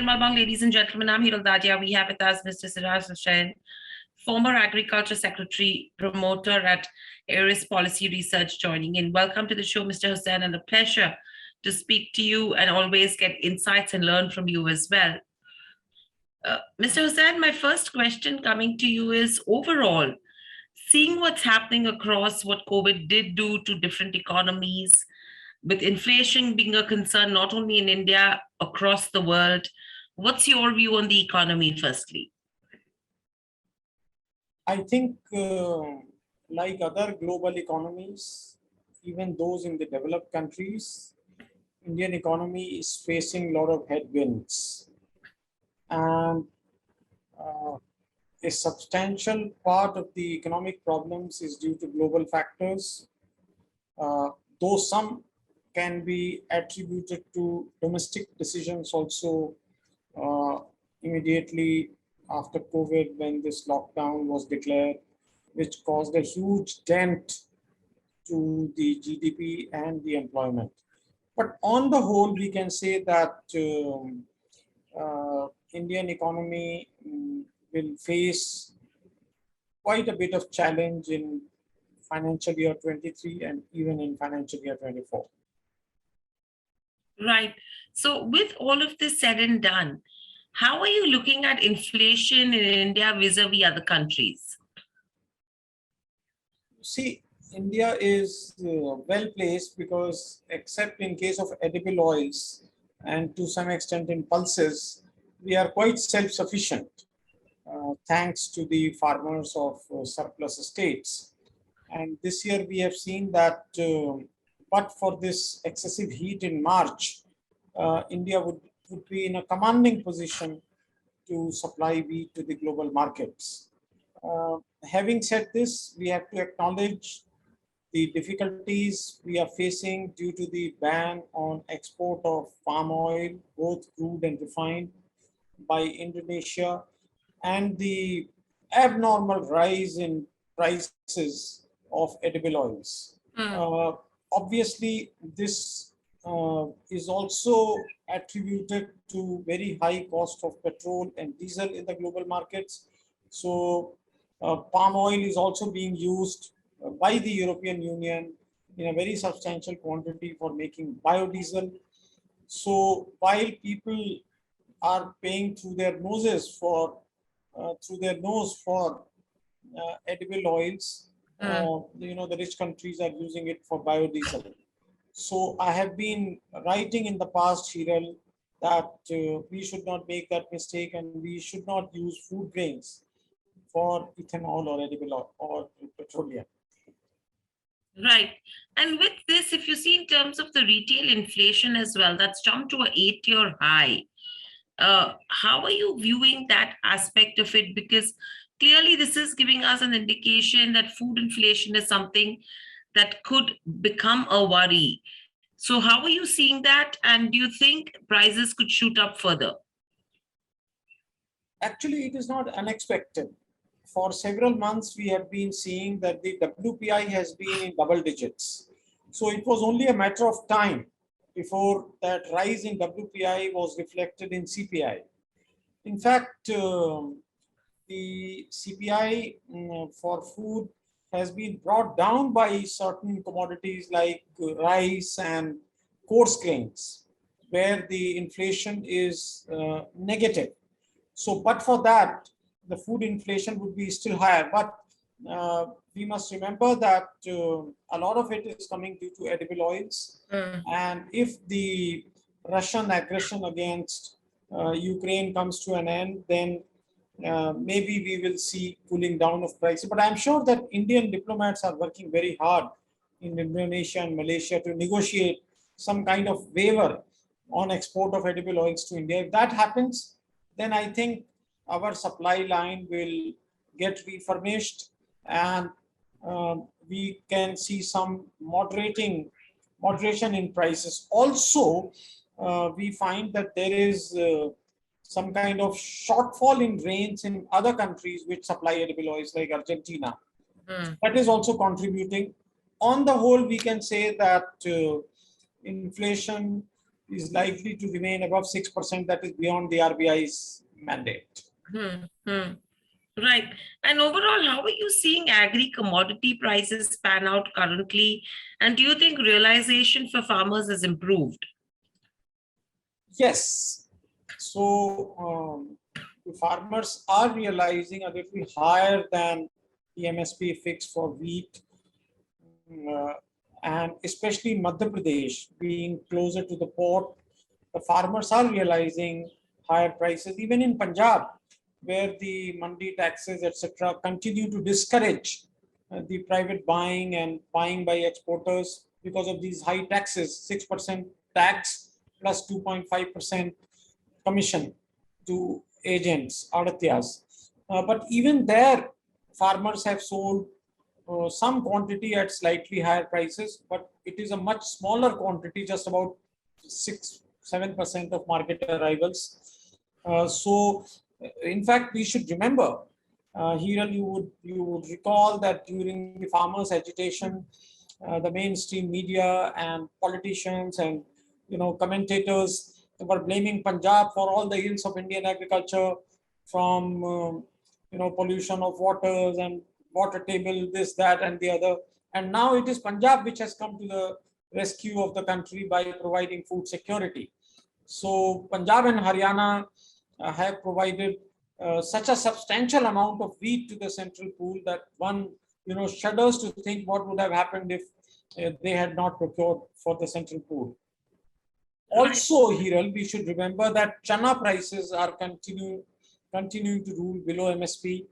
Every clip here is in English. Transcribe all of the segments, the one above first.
Malbang, ladies and gentlemen. I'm Hiral Dadia. We have with us Mr. Siraj Hussain, former Agriculture Secretary, promoter at Arcus Policy Research, joining in. Welcome to the show, Mr. Hussain, and a pleasure to speak to you and always get insights and learn from you as well. Mr. Hussain, my first question coming to you is overall, seeing what's happening across what COVID did do to different economies, with inflation being a concern not only in India, across the world, what's your view on the economy, firstly? I think like other global economies, even those in the developed countries, Indian economy is facing a lot of headwinds. And a substantial part of the economic problems is due to global factors, though some can be attributed to domestic decisions also immediately after COVID, when this lockdown was declared, which caused a huge dent to the GDP and the employment. But on the whole, we can say that Indian economy will face quite a bit of challenge in financial year 23 and even in financial year 24. Right. So with all of this said and done, how are you looking at inflation in India vis-a-vis other countries? See, India is well placed because except in case of edible oils and to some extent in pulses, we are quite self-sufficient thanks to the farmers of surplus estates. And this year we have seen that but for this excessive heat in March, India would be in a commanding position to supply wheat to the global markets. Having said this, we have to acknowledge the difficulties we are facing due to the ban on export of palm oil, both crude and refined, by Indonesia, and the abnormal rise in prices of edible oils. Obviously, this is also attributed to very high cost of petrol and diesel in the global markets. So palm oil is also being used by the European Union in a very substantial quantity for making biodiesel. So while people are paying through their nose for edible oils, the rich countries are using it for biodiesel. So I have been writing in the past, Hiral, that we should not make that mistake and we should not use food grains for ethanol or edible oil or petroleum. Right. And with this, if you see in terms of the retail inflation as well, that's jumped to an 8-year high. How are you viewing that aspect of it? Because clearly this is giving us an indication that food inflation is something that could become a worry. So how are you seeing that? And do you think prices could shoot up further? Actually, it is not unexpected. For several months, we have been seeing that the WPI has been in double digits. So it was only a matter of time before that rise in WPI was reflected in CPI. In fact, the CPI for food has been brought down by certain commodities like rice and coarse grains, where the inflation is negative. So, but for that, the food inflation would be still higher. But we must remember that a lot of it is coming due to edible oils. And if the Russian aggression against Ukraine comes to an end, then maybe we will see cooling down of prices. But I'm sure that Indian diplomats are working very hard in Indonesia and Malaysia to negotiate some kind of waiver on export of edible oils to India. If that happens, then I think our supply line will get refurnished and we can see some moderation in prices. Also, we find that there is some kind of shortfall in rains in other countries which supply edible oils like Argentina. That is also contributing. On the whole, we can say that inflation is likely to remain above 6%. That is beyond the RBI's mandate. Right. And overall, how are you seeing agri commodity prices pan out currently? And do you think realization for farmers has improved? Yes. So the farmers are realizing a little higher than the MSP fix for wheat, and especially Madhya Pradesh being closer to the port, the farmers are realizing higher prices. Even in Punjab, where the mandi taxes, etc., continue to discourage the private buying and buying by exporters because of these high taxes, 6% tax plus 2.5% commission to agents, Adatyas. But even there, farmers have sold some quantity at slightly higher prices, but it is a much smaller quantity, just about 6-7% of market arrivals. So, in fact, we should remember, Hiral, you would recall that during the farmers' agitation, the mainstream media and politicians and commentators were blaming Punjab for all the ills of Indian agriculture, from pollution of waters and water table, this, that, and the other. And now it is Punjab which has come to the rescue of the country by providing food security. So Punjab and Haryana have provided such a substantial amount of wheat to the central pool that one shudders to think what would have happened if they had not procured for the central pool. Also, Hiral, we should remember that chana prices are continuing to rule below MSP,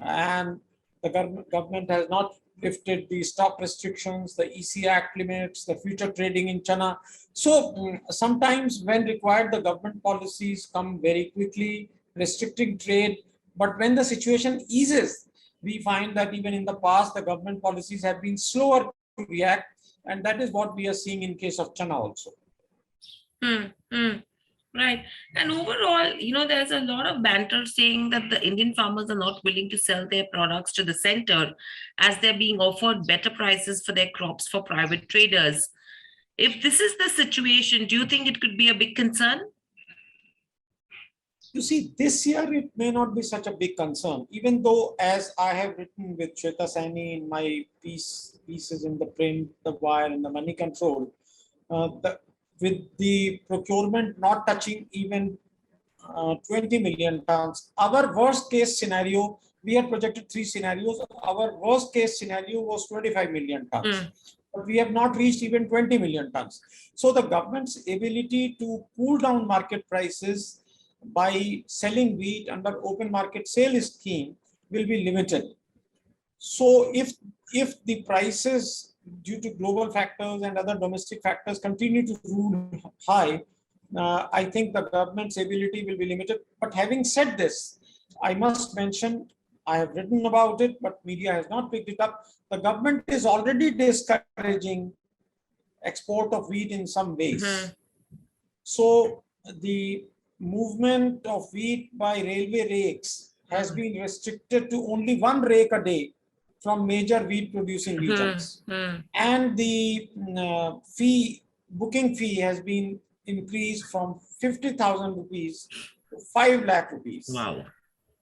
and the government has not lifted the stock restrictions, the EC Act limits, the future trading in chana. So sometimes when required, the government policies come very quickly, restricting trade. But when the situation eases, we find that even in the past, the government policies have been slower to react. And that is what we are seeing in case of chana also. Right. And overall, there's a lot of banter saying that the Indian farmers are not willing to sell their products to the center as they're being offered better prices for their crops for private traders. If this is the situation, do you think it could be a big concern? You see, this year it may not be such a big concern, even though, as I have written with Shweta Saini in my pieces in the print, the wire, and the money control, with the procurement not touching even 20 million tons. Our worst case scenario, we had projected 3 scenarios. Our worst case scenario was 25 million tons. But we have not reached even 20 million tons. So the government's ability to cool down market prices by selling wheat under open market sale scheme will be limited. So if the prices due to global factors and other domestic factors continue to rule high, I think the government's ability will be limited. But having said this, I must mention, I have written about it, but media has not picked it up. The government is already discouraging export of wheat in some ways. So the movement of wheat by railway rakes has been restricted to only 1 rake a day from major wheat producing regions. And the booking fee has been increased from 50,000 rupees to 5 lakh rupees. Wow.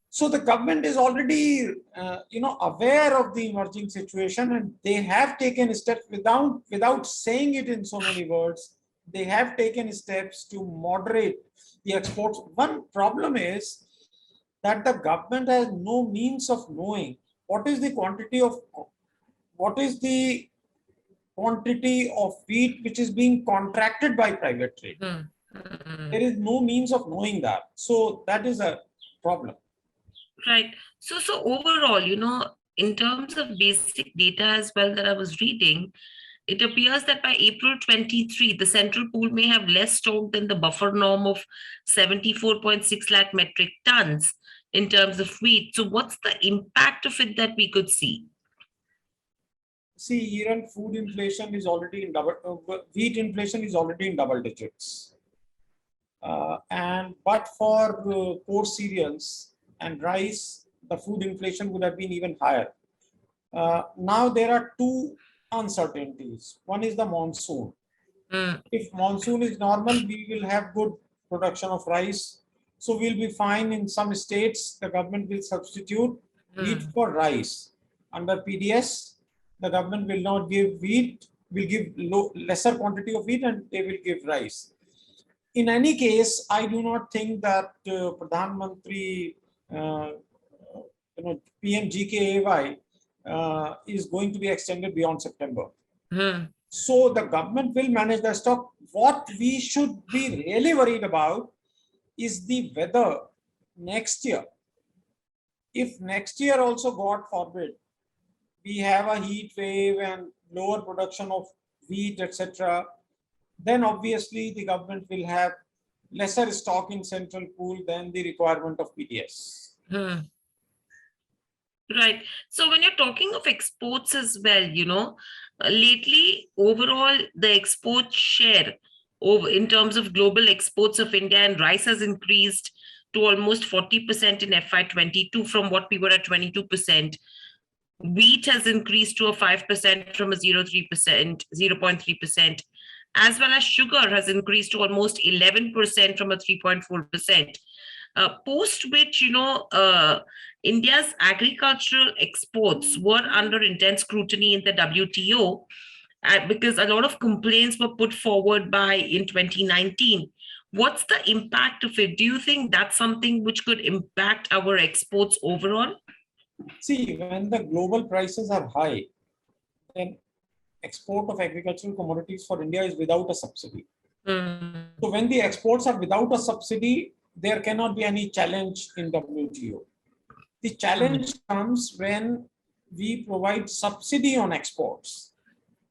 So the government is already aware of the emerging situation, and they have taken steps without saying it in so many words. They have taken steps to moderate the exports. One problem is that the government has no means of knowing what is the quantity of wheat which is being contracted by private trade. There is no means of knowing that. So that is a problem. Right. So overall, in terms of basic data as well that I was reading, it appears that by April 23, the central pool may have less stock than the buffer norm of 74.6 lakh metric tons in terms of wheat. So what's the impact of it that we could see? See, Iran food inflation is already in wheat inflation is already in double digits. But for coarse cereals and rice, the food inflation would have been even higher. Now there are 2 uncertainties. One is the monsoon. Mm. If monsoon is normal, we will have good production of rice. So we'll be fine. In some states, the government will substitute wheat for rice. Under PDS, the government will not give wheat, will give lesser quantity of wheat, and they will give rice. In any case, I do not think that Pradhan Mantri, PMGKAY is going to be extended beyond September. Mm. So the government will manage the stock. What we should be really worried about is the weather next year. If next year also, God forbid, we have a heat wave and lower production of wheat, etc., then obviously the government will have lesser stock in central pool than the requirement of PDS. Mm. Right. So when you're talking of exports as well, lately overall the export share over in terms of global exports of India and rice has increased to almost 40% in FY22 from what we were at 22%. Wheat has increased to a 5% from a 0.3%, as well as sugar has increased to almost 11% from a 3.4%. Post which, India's agricultural exports were under intense scrutiny in the WTO because a lot of complaints were put forward in 2019. What's the impact of it? Do you think that's something which could impact our exports overall? See, when the global prices are high, then export of agricultural commodities for India is without a subsidy. So when the exports are without a subsidy, there cannot be any challenge in WTO. The challenge comes when we provide subsidy on exports.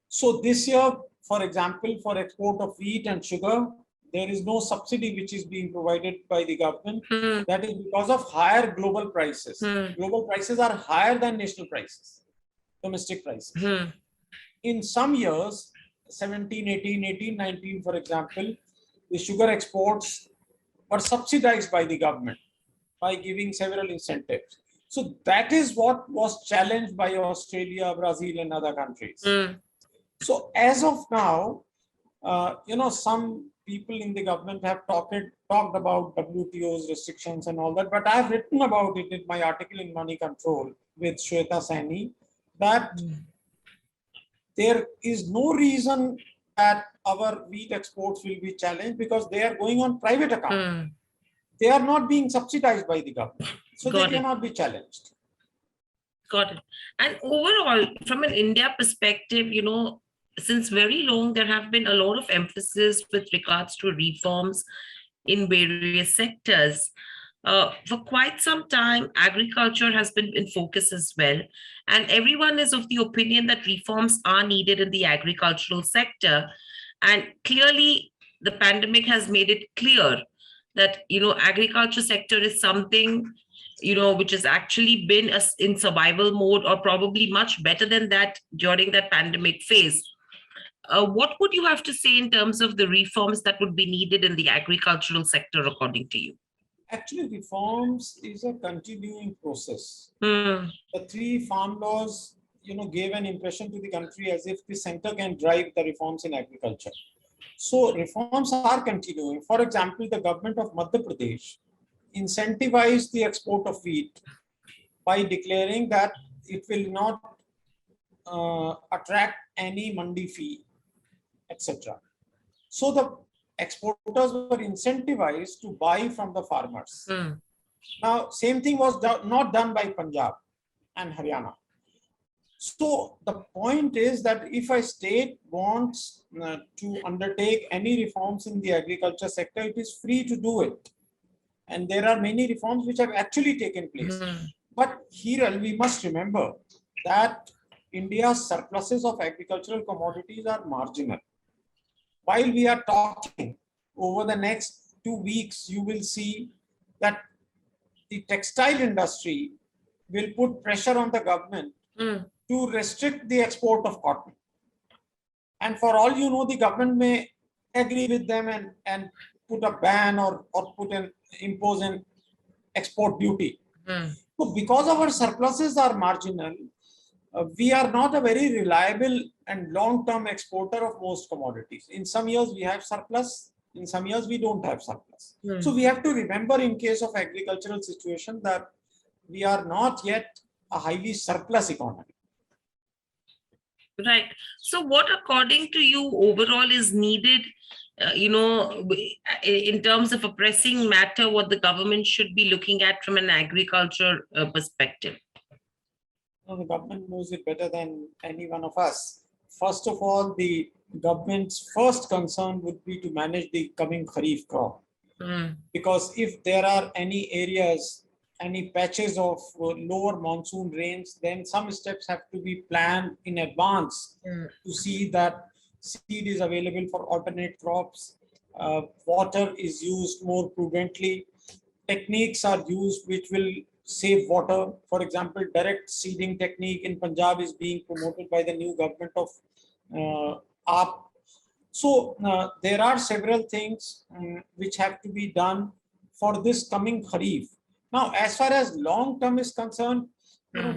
So this year, for example, for export of wheat and sugar, there is no subsidy which is being provided by the government. That is because of higher global prices. Global prices are higher than national prices, domestic prices. In some years, 17, 18, 18, 19, for example, the sugar exports were subsidized by the government by giving several incentives. So that is what was challenged by Australia, Brazil, and other countries. So as of now, some people in the government have talked about WTO's restrictions and all that, but I have written about it in my article in Money Control with Shweta Saini that there is no reason that our wheat exports will be challenged because they are going on private account. They are not being subsidized by the government. So they cannot be challenged. Got it. And overall, from an India perspective, since very long, there have been a lot of emphasis with regards to reforms in various sectors. For quite some time, agriculture has been in focus as well. And everyone is of the opinion that reforms are needed in the agricultural sector. And clearly, the pandemic has made it clear that, agriculture sector is something, which has actually been in survival mode or probably much better than that during that pandemic phase. What would you have to say in terms of the reforms that would be needed in the agricultural sector, according to you? Actually, reforms is a continuing process. The 3 farm laws, gave an impression to the country as if the center can drive the reforms in agriculture. So reforms are continuing. For example, the government of Madhya Pradesh incentivized the export of wheat by declaring that it will not attract any mandi fee, etc. So the exporters were incentivized to buy from the farmers. Now, same thing was not done by Punjab and Haryana. So the point is that if a state wants to undertake any reforms in the agriculture sector, it is free to do it. And there are many reforms which have actually taken place. But here we must remember that India's surpluses of agricultural commodities are marginal. While we are talking, over the next 2 weeks, you will see that the textile industry will put pressure on the government to restrict the export of cotton. And for all you know, the government may agree with them and put a ban or impose an export duty. So because our surpluses are marginal, we are not a very reliable and long-term exporter of most commodities. In some years we have surplus, in some years we don't have surplus. So we have to remember in case of agricultural situation that we are not yet a highly surplus economy. Right. So what, according to you, overall is needed, in terms of a pressing matter, what the government should be looking at from an agriculture perspective? The government knows it better than any one of us. First of all, the government's first concern would be to manage the coming Kharif crop. Because if there are any areas, any patches of lower monsoon rains, then some steps have to be planned in advance to see that seed is available for alternate crops, water is used more prudently, techniques are used which will save water. For example, direct seeding technique in Punjab is being promoted by the new government of AAP. So there are several things which have to be done for this coming Kharif. Now, as far as long term is concerned,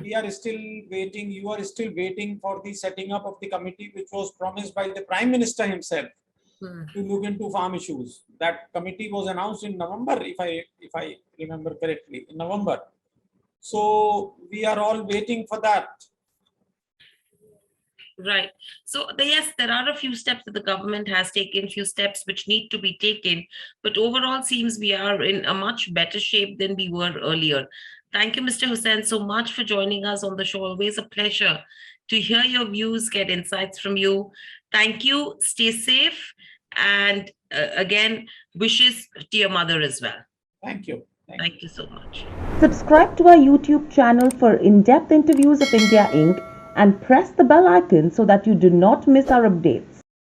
we are still waiting. You are still waiting for the setting up of the committee, which was promised by the Prime Minister himself to look into farm issues. That committee was announced in November, if I remember correctly, in November. So we are all waiting for that. Right. So yes, there are a few steps that the government has taken, few steps which need to be taken, but overall seems we are in a much better shape than we were earlier. Thank you, Mr. Hussain, so much for joining us on the show. Always a pleasure to hear your views, get insights from you. Thank you. Stay safe. And again, wishes to your mother as well. Thank you. Thank you so much. Subscribe to our YouTube channel for in-depth interviews of India Inc. and press the bell icon so that you do not miss our updates.